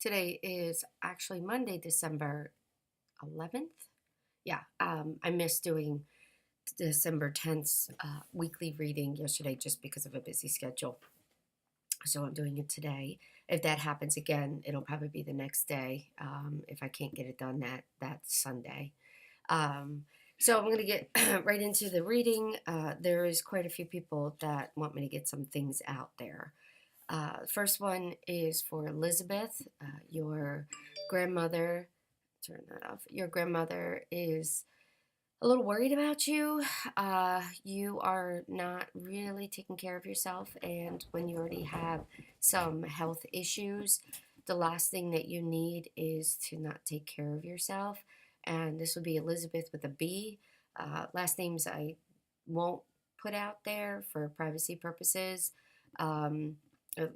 Today is actually Monday, December 11th. Yeah, I missed doing December 10th weekly reading yesterday just because of a busy schedule. So I'm doing it today. If that happens again, it'll probably be the next day. If I can't get it done that Sunday. Um, so I'm going to get right into the reading. There is quite a few people that want me to get some things out there. First one is for Elizabeth, your grandmother. Turn that off. Your grandmother is a little worried about you. You are not really taking care of yourself, and when you already have some health issues, the last thing that you need is to not take care of yourself. And this would be Elizabeth with a B. Last names I won't put out there for privacy purposes. Um, uh,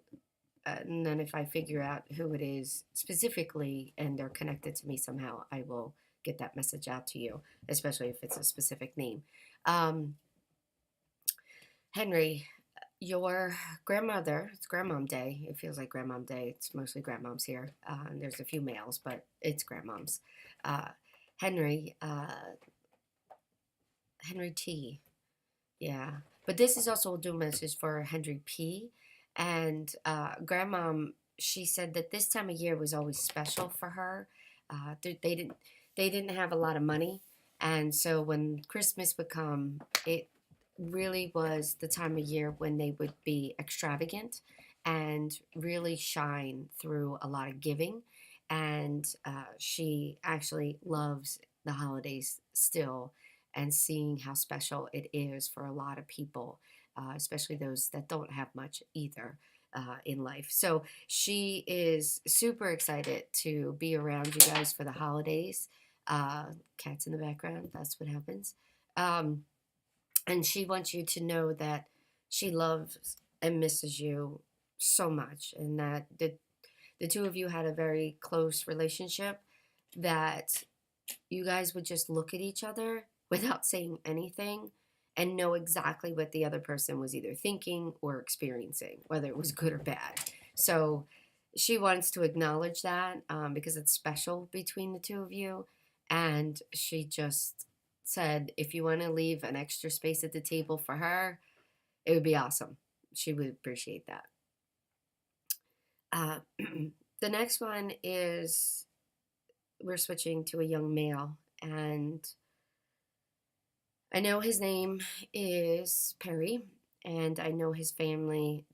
and then if I figure out who it is specifically and they're connected to me somehow, I will get that message out to you, especially if it's a specific name. Um, Henry, your grandmother, it's Grandmom Day. It feels like Grandmom Day. It's mostly grandmoms here. And there's a few males, but it's grandmoms. Uh, Henry, Henry T. Yeah. But this is also a dual message for Henry P. And Grandmom, she said that this time of year was always special for her. They didn't have a lot of money, and so when Christmas would come, it really was the time of year when they would be extravagant and really shine through a lot of giving. And she actually loves the holidays still and seeing how special it is for a lot of people, especially those that don't have much either in life. So she is super excited to be around you guys for the holidays. Cats in the background, that's what happens. Um, and she wants you to know that she loves and misses you so much, and that the two of you had a very close relationship, that you guys would just look at each other without saying anything and know exactly what the other person was either thinking or experiencing, whether it was good or bad. So she wants to acknowledge that because it's special between the two of you. And she just said, if you want to leave an extra space at the table for her, it would be awesome. She would appreciate that. Uh, the next one is we're switching to a young male, and I know his name is Perry, and I know his family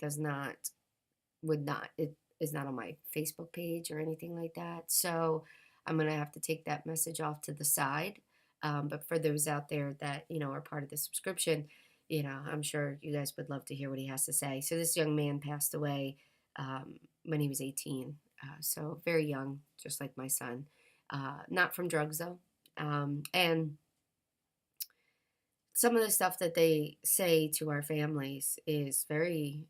would not, it is not on my Facebook page or anything like that. So I'm going to have to take that message off to the side. But for those out there that, are part of the subscription, I'm sure you guys would love to hear what he has to say. So this young man passed away when he was 18. So very young, just like my son. Not from drugs, though. And some of the stuff that they say to our families is very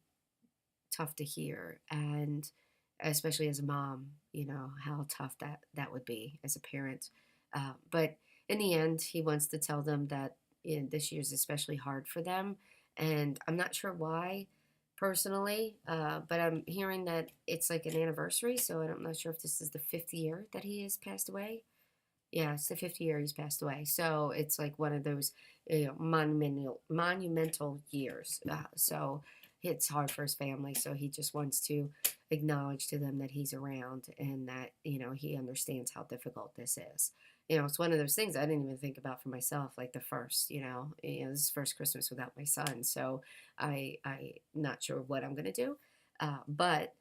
tough to hear, and especially as a mom, how tough that would be as a parent. But in the end, he wants to tell them that this year is especially hard for them, and I'm not sure why personally, but I'm hearing that it's like an anniversary, so I'm not sure if this is the 5th year that he has passed away. Yeah, it's the 50th year he's passed away. So it's like one of those monumental years. So it's hard for his family. So he just wants to acknowledge to them that he's around and that, he understands how difficult this is. It's one of those things I didn't even think about for myself, like the first, this is first Christmas without my son. So I not sure what I'm going to do. But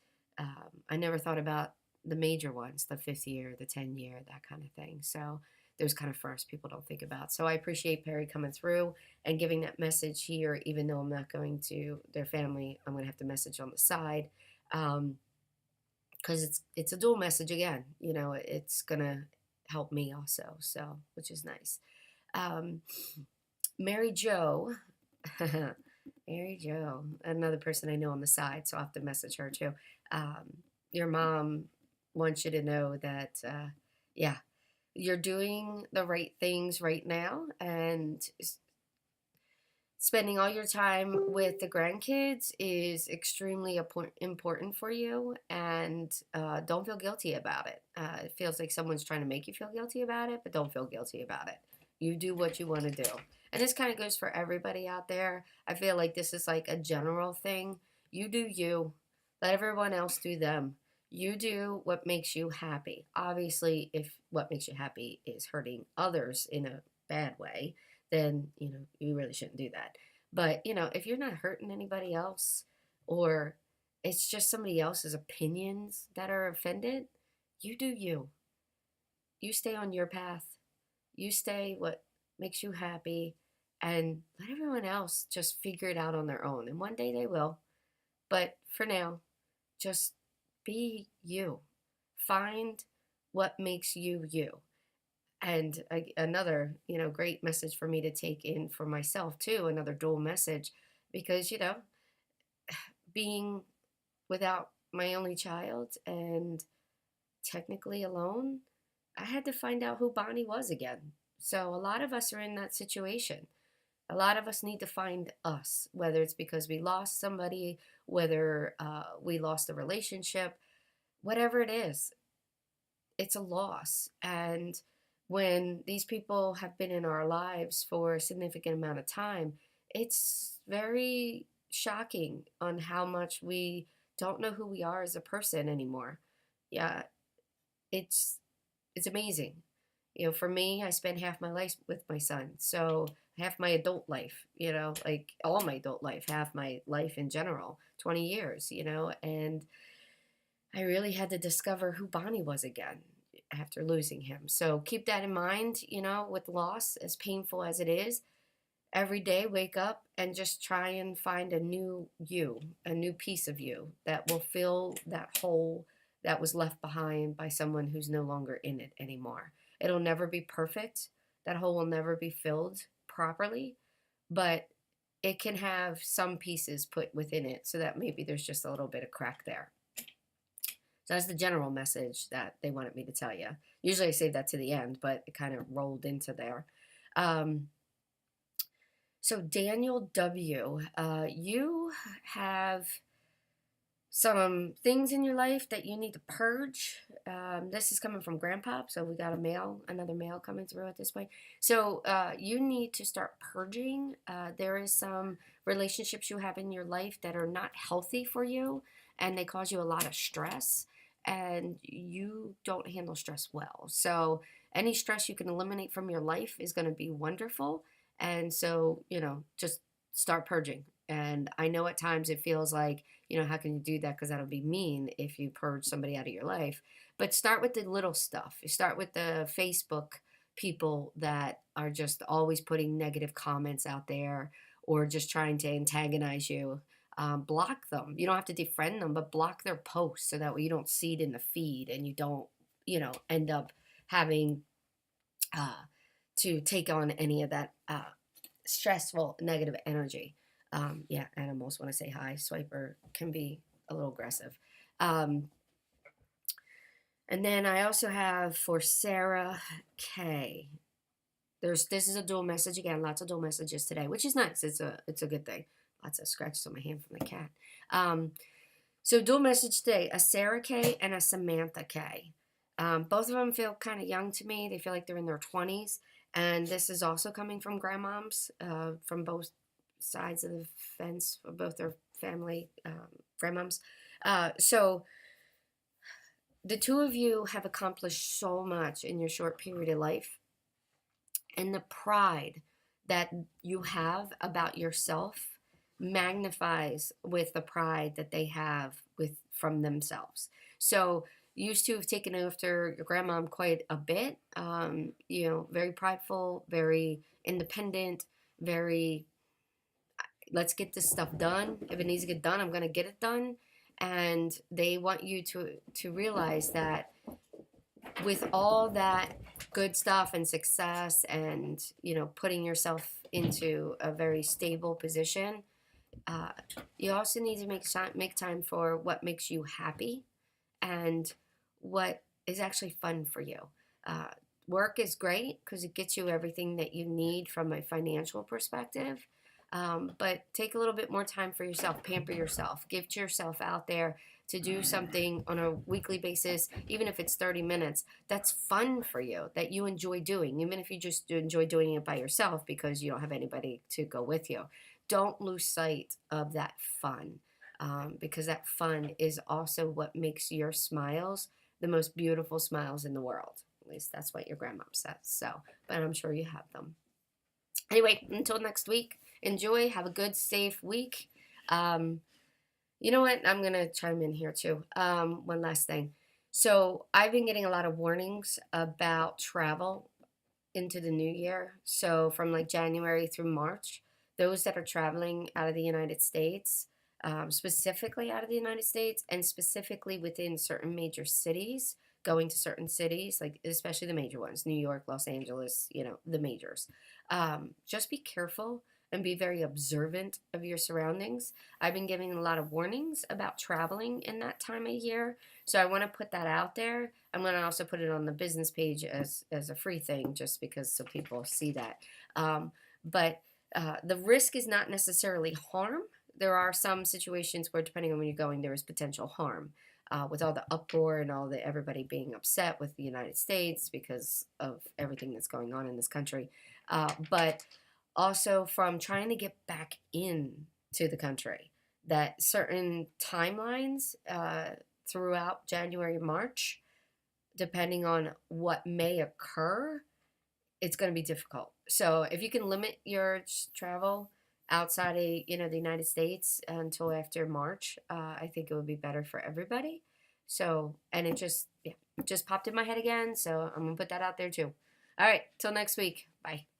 I never thought about the major ones, the 5th year, the 10 year, that kind of thing. So those kind of first people don't think about. So I appreciate Perry coming through and giving that message here, even though I'm not going to their family. I'm going to have to message on the side because it's a dual message again. It's going to help me also, so which is nice. Mary Jo. Mary Jo, another person I know on the side, so I'll have to message her too. Your mom wants you to know that, yeah, you're doing the right things right now, and spending all your time with the grandkids is extremely important for you, and don't feel guilty about it. It feels like someone's trying to make you feel guilty about it, but don't feel guilty about it. You do what you want to do. And this kind of goes for everybody out there. I feel like this is like a general thing. You do you, let everyone else do them. You do what makes you happy. Obviously, if what makes you happy is hurting others in a bad way, then, you really shouldn't do that. But, if you're not hurting anybody else, or it's just somebody else's opinions that are offended, you do you. You stay on your path. You stay what makes you happy, and let everyone else just figure it out on their own. And one day they will. But for now, just be you. Find what makes you you. And another, great message for me to take in for myself too, another dual message, because, being without my only child and technically alone, I had to find out who Bonnie was again. So a lot of us are in that situation. A lot of us need to find us, whether it's because we lost somebody, whether we lost a relationship, whatever it is, it's a loss. And when these people have been in our lives for a significant amount of time, it's very shocking on how much we don't know who we are as a person anymore. Yeah, it's amazing. For me, I spent half my life with my son. So half my adult life, like all my adult life, half my life in general, 20 years, and I really had to discover who Bonnie was again after losing him. So keep that in mind, with loss, as painful as it is. Every day, wake up and just try and find a new you, a new piece of you that will fill that hole that was left behind by someone who's no longer in it anymore. It'll never be perfect. That hole will never be filled properly, but it can have some pieces put within it so that maybe there's just a little bit of crack there. So that's the general message that they wanted me to tell you. Usually I save that to the end, but it kind of rolled into there. So Daniel W., you have some things in your life that you need to purge. This is coming from Grandpa, so we got another mail coming through at this point. So you need to start purging. There is some relationships you have in your life that are not healthy for you, and they cause you a lot of stress, and you don't handle stress well. So any stress you can eliminate from your life is going to be wonderful. And so, just start purging. And I know at times it feels like, how can you do that? Because that'll be mean if you purge somebody out of your life. But start with the little stuff. You start with the Facebook people that are just always putting negative comments out there, or just trying to antagonize you. Block them. You don't have to defriend them, but block their posts so that way you don't see it in the feed, and you don't, end up having to take on any of that stressful negative energy. Yeah, animals want to say hi. Swiper can be a little aggressive. And then I also have for Sarah K. This is a dual message again. Lots of dual messages today, which is nice. It's a good thing. Lots of scratches on my hand from the cat. So dual message today: a Sarah K and a Samantha K. Both of them feel kind of young to me. They feel like they're in their 20s. And this is also coming from grandmoms, from both sides of the fence, of both their family, grandmoms. So the two of you have accomplished so much in your short period of life. And the pride that you have about yourself magnifies with the pride that they have from themselves. So used to have taken after your grandmom quite a bit, very prideful, very independent, very, let's get this stuff done. If it needs to get done, I'm going to get it done. And they want you to realize that with all that good stuff and success and, putting yourself into a very stable position, you also need to make time for what makes you happy and what is actually fun for you. Work is great because it gets you everything that you need from a financial perspective. But take a little bit more time for yourself, pamper yourself, get yourself out there to do something on a weekly basis, even if it's 30 minutes, that's fun for you, that you enjoy doing, even if you just enjoy doing it by yourself because you don't have anybody to go with you. Don't lose sight of that fun, because that fun is also what makes your smiles the most beautiful smiles in the world. At least that's what your grandma says. So, but I'm sure you have them. Anyway, until next week, enjoy. Have a good, safe week. Um, you know what? I'm going to chime in here too. One last thing. So, I've been getting a lot of warnings about travel into the new year. So, from like January through March, those that are traveling out of the United States, specifically out of the United States, and specifically within certain major cities, going to certain cities, like especially the major ones, New York, Los Angeles, the majors. Just be careful and be very observant of your surroundings. I've been giving a lot of warnings about traveling in that time of year, so I want to put that out there. I'm going to also put it on the business page as a free thing, just because so people see that. But the risk is not necessarily harm. There are some situations where, depending on when you're going, there is potential harm. With all the uproar and all the everybody being upset with the United States because of everything that's going on in this country, but also from trying to get back in to the country, that certain timelines throughout January, March, depending on what may occur, it's going to be difficult. So if you can limit your travel outside of the United States until after March, I think it would be better for everybody. So, and it just popped in my head again, so I'm gonna put that out there too. All right, till next week. Bye.